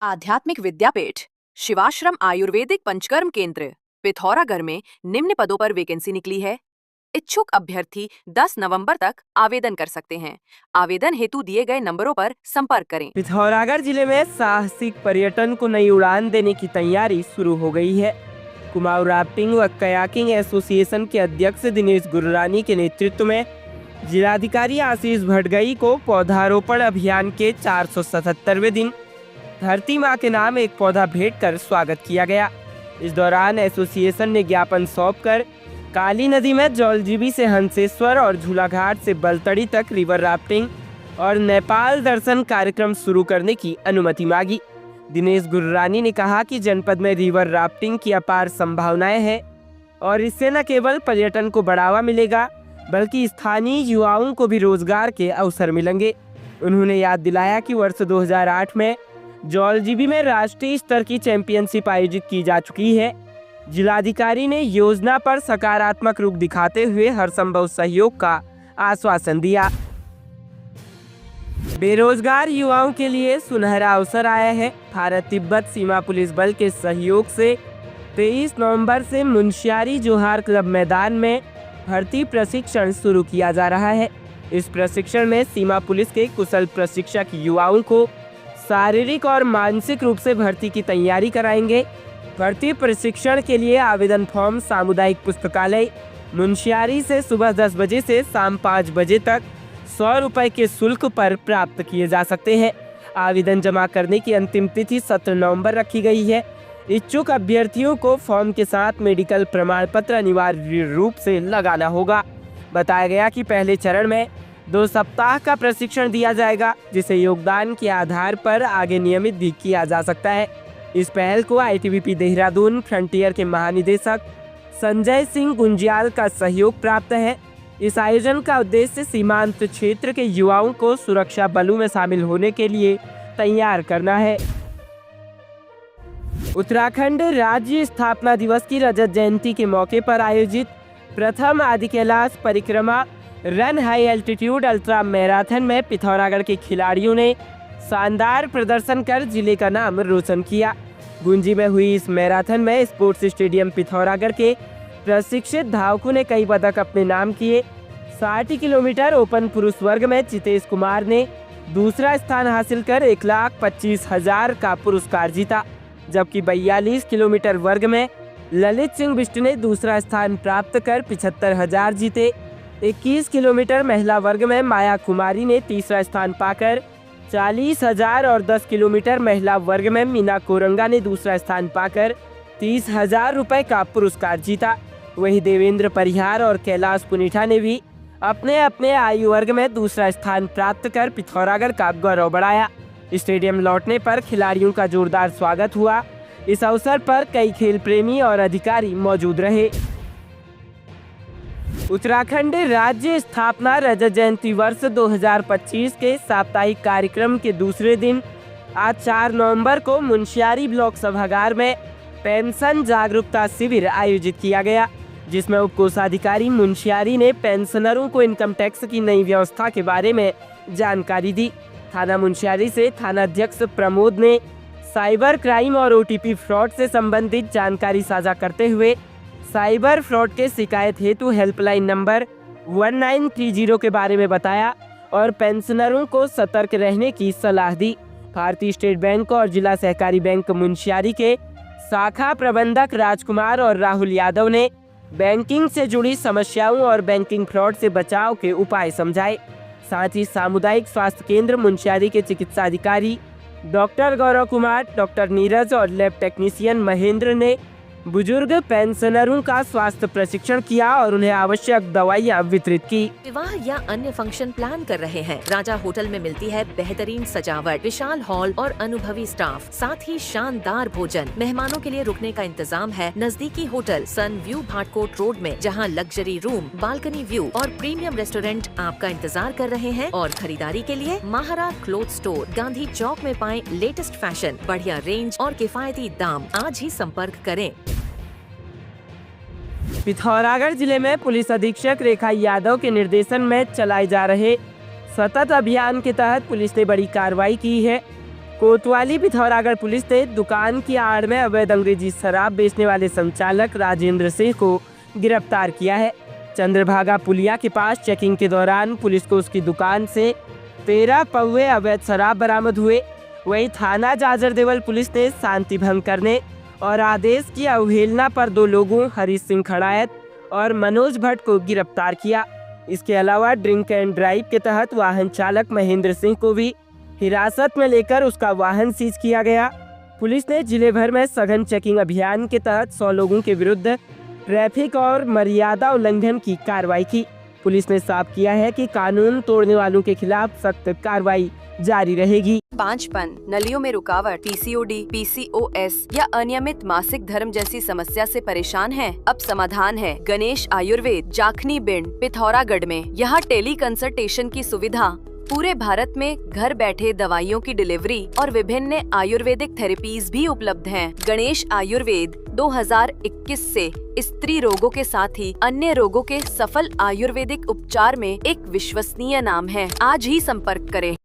आध्यात्मिक विद्यापीठ, शिवाश्रम आयुर्वेदिक पंचकर्म केंद्र, पिथौरागढ़ में निम्न पदों पर वैकेंसी निकली है। इच्छुक अभ्यर्थी 10 नवंबर तक आवेदन कर सकते हैं। आवेदन हेतु दिए गए नंबरों पर संपर्क करें। पिथौरागढ़ जिले में साहसिक पर्यटन को नई उड़ान देने की तैयारी शुरू हो गई है। कुमाऊं राफ्टिंग व कयाकिंग एसोसिएशन के अध्यक्ष दिनेश गुर्रानी के नेतृत्व में जिलाधिकारी आशीष भटगई को पौधारोपण अभियान के 477वें दिन धरती माँ के नाम एक पौधा भेंट कर स्वागत किया गया। इस दौरान एसोसिएशन ने ज्ञापन सौंपकर काली नदी में जौलजीबी से हंसेश्वर और झूलाघाट से बलतड़ी तक रिवर राफ्टिंग और नेपाल दर्शन कार्यक्रम शुरू करने की अनुमति मांगी। दिनेश गुर्रानी ने कहा कि जनपद में रिवर राफ्टिंग की अपार संभावनाएं हैं और इससे न केवल पर्यटन को बढ़ावा मिलेगा बल्कि स्थानीय युवाओं को भी रोजगार के अवसर मिलेंगे। उन्होंने याद दिलाया कि वर्ष 2008 में जौलजीबी में राष्ट्रीय स्तर की चैंपियनशिप आयोजित की जा चुकी है। जिलाधिकारी ने योजना पर सकारात्मक रुख दिखाते हुए हर संभव सहयोग का आश्वासन दिया। बेरोजगार युवाओं के लिए सुनहरा अवसर आया है। भारत तिब्बत सीमा पुलिस बल के सहयोग से 23 नवंबर से मुंशियारी जोहार क्लब मैदान में भर्ती प्रशिक्षण शुरू किया जा रहा है। इस प्रशिक्षण में सीमा पुलिस के कुशल प्रशिक्षक युवाओं को शारीरिक और मानसिक रूप से भर्ती की तैयारी कराएंगे। भर्ती प्रशिक्षण के लिए आवेदन फॉर्म सामुदायिक पुस्तकालय मुंशियारी से सुबह 10 बजे से शाम 5 बजे तक 100 रुपए के शुल्क पर प्राप्त किए जा सकते हैं। आवेदन जमा करने की अंतिम तिथि 17 नवंबर रखी गई है। इच्छुक अभ्यर्थियों को फॉर्म के साथ मेडिकल प्रमाण पत्र अनिवार्य रूप से लगाना होगा। बताया गया कि पहले चरण में 2 सप्ताह का प्रशिक्षण दिया जाएगा, जिसे योगदान के आधार पर आगे नियमित भी किया जा सकता है। इस पहल को आईटीबीपी देहरादून फ्रंटियर के महानिदेशक संजय सिंह गुंजियाल का सहयोग प्राप्त है। इस आयोजन का उद्देश्य सीमांत क्षेत्र के युवाओं को सुरक्षा बलों में शामिल होने के लिए तैयार करना है। उत्तराखंड राज्य स्थापना दिवस की रजत जयंती के मौके पर आयोजित प्रथम आदि कैलाश परिक्रमा run high altitude ultra marathon में पिथौरागढ़ के खिलाड़ियों ने शानदार प्रदर्शन कर जिले का नाम रोशन किया। गुंजी में हुई इस मैराथन में स्पोर्ट्स स्टेडियम पिथौरागढ़ के प्रशिक्षित धावकों ने कई पदक अपने नाम किए। 60 किलोमीटर ओपन पुरुष वर्ग में चितेश कुमार ने दूसरा स्थान हासिल कर 1,25,000 का पुरस्कार जीता, जबकि 42 किलोमीटर वर्ग में ललित सिंह बिष्ट ने दूसरा स्थान प्राप्त कर 75,000 जीते। 21 किलोमीटर महिला वर्ग में माया कुमारी ने तीसरा स्थान पाकर 40,000 और 10 किलोमीटर महिला वर्ग में मीना कोरंगा ने दूसरा स्थान पाकर 30,000 रुपए का पुरस्कार जीता। वहीं देवेंद्र परिहार और कैलाश पुनीठा ने भी अपने अपने आयु वर्ग में दूसरा स्थान प्राप्त कर पिथौरागढ़ का गौरव बढ़ाया। स्टेडियम लौटने पर खिलाड़ियों का जोरदार स्वागत हुआ। इस अवसर पर कई खेल प्रेमी और अधिकारी मौजूद रहे। उत्तराखंड राज्य स्थापना रजत जयंती वर्ष 2025 के साप्ताहिक कार्यक्रम के दूसरे दिन आज 4 नवंबर को मुंशियारी ब्लॉक सभागार में पेंशन जागरूकता शिविर आयोजित किया गया, जिसमें उप कोषाधिकारी मुंशियारी ने पेंशनरों को इनकम टैक्स की नई व्यवस्था के बारे में जानकारी दी। थाना मुंशियारी से थाना अध्यक्ष प्रमोद ने साइबर क्राइम और ओटीपी फ्रॉड से संबंधित जानकारी साझा करते हुए साइबर फ्रॉड के शिकायत हेतु हेल्पलाइन नंबर 1930 के बारे में बताया और पेंशनरों को सतर्क रहने की सलाह दी। भारतीय स्टेट बैंक और जिला सहकारी बैंक मुंशियारी के शाखा प्रबंधक राजकुमार और राहुल यादव ने बैंकिंग से जुड़ी समस्याओं और बैंकिंग फ्रॉड से बचाव के उपाय समझाए। साथ ही सामुदायिक स्वास्थ्य केंद्र मुंशियारी के चिकित्सा अधिकारी डॉक्टर गौरव कुमार, डॉक्टर नीरज और लैब टेक्नीशियन महेंद्र ने बुजुर्ग पेंशनरों का स्वास्थ्य प्रशिक्षण किया और उन्हें आवश्यक दवाइयाँ वितरित की। विवाह या अन्य फंक्शन प्लान कर रहे हैं? राजा होटल में मिलती है बेहतरीन सजावट, विशाल हॉल और अनुभवी स्टाफ, साथ ही शानदार भोजन। मेहमानों के लिए रुकने का इंतजाम है नजदीकी होटल सन व्यू भाटकोट रोड में, जहां लग्जरी रूम, बालकनी व्यू और प्रीमियम रेस्टोरेंट आपका इंतजार कर रहे हैं। और खरीदारी के लिए महारा क्लोथ स्टोर गांधी चौक में पाएं लेटेस्ट फैशन, बढ़िया रेंज और किफायती दाम। आज ही संपर्क करें। पिथौरागढ़ जिले में पुलिस अधीक्षक रेखा यादव के निर्देशन में चलाए जा रहे सतत अभियान के तहत पुलिस ने बड़ी कार्रवाई की है। कोतवाली पिथौरागढ़ पुलिस ने दुकान की आड़ में अवैध अंग्रेजी शराब बेचने वाले संचालक राजेंद्र सिंह को गिरफ्तार किया है। चंद्रभागा पुलिया के पास चेकिंग के दौरान पुलिस को उसकी दुकान से 13 पौवे अवैध शराब बरामद हुए। वहीं थाना जाजर देवल पुलिस ने शांति भंग करने और आदेश की अवहेलना पर 2 लोगों हरीश सिंह खड़ायत और मनोज भट्ट को गिरफ्तार किया। इसके अलावा ड्रिंक एंड ड्राइव के तहत वाहन चालक महेंद्र सिंह को भी हिरासत में लेकर उसका वाहन सीज किया गया। पुलिस ने जिले भर में सघन चेकिंग अभियान के तहत 100 लोगों के विरुद्ध ट्रैफिक और मर्यादा उल्लंघन की कार्रवाई की। पुलिस ने साफ किया है कि कानून तोड़ने वालों के खिलाफ सख्त कार्रवाई जारी रहेगी। पांचपन, नलियों में रुकावट, पीसीओडी, पीसीओएस या अनियमित मासिक धर्म जैसी समस्या से परेशान हैं? अब समाधान है गणेश आयुर्वेद, जाखनी बिंड, पिथौरागढ़ में। यहाँ टेली कंसल्टेशन की सुविधा, पूरे भारत में घर बैठे दवाइयों की डिलीवरी और विभिन्न आयुर्वेदिक थेरेपीज भी उपलब्ध हैं। गणेश आयुर्वेद 2021 से स्त्री रोगों के साथ ही अन्य रोगों के सफल आयुर्वेदिक उपचार में एक विश्वसनीय नाम है। आज ही संपर्क करें।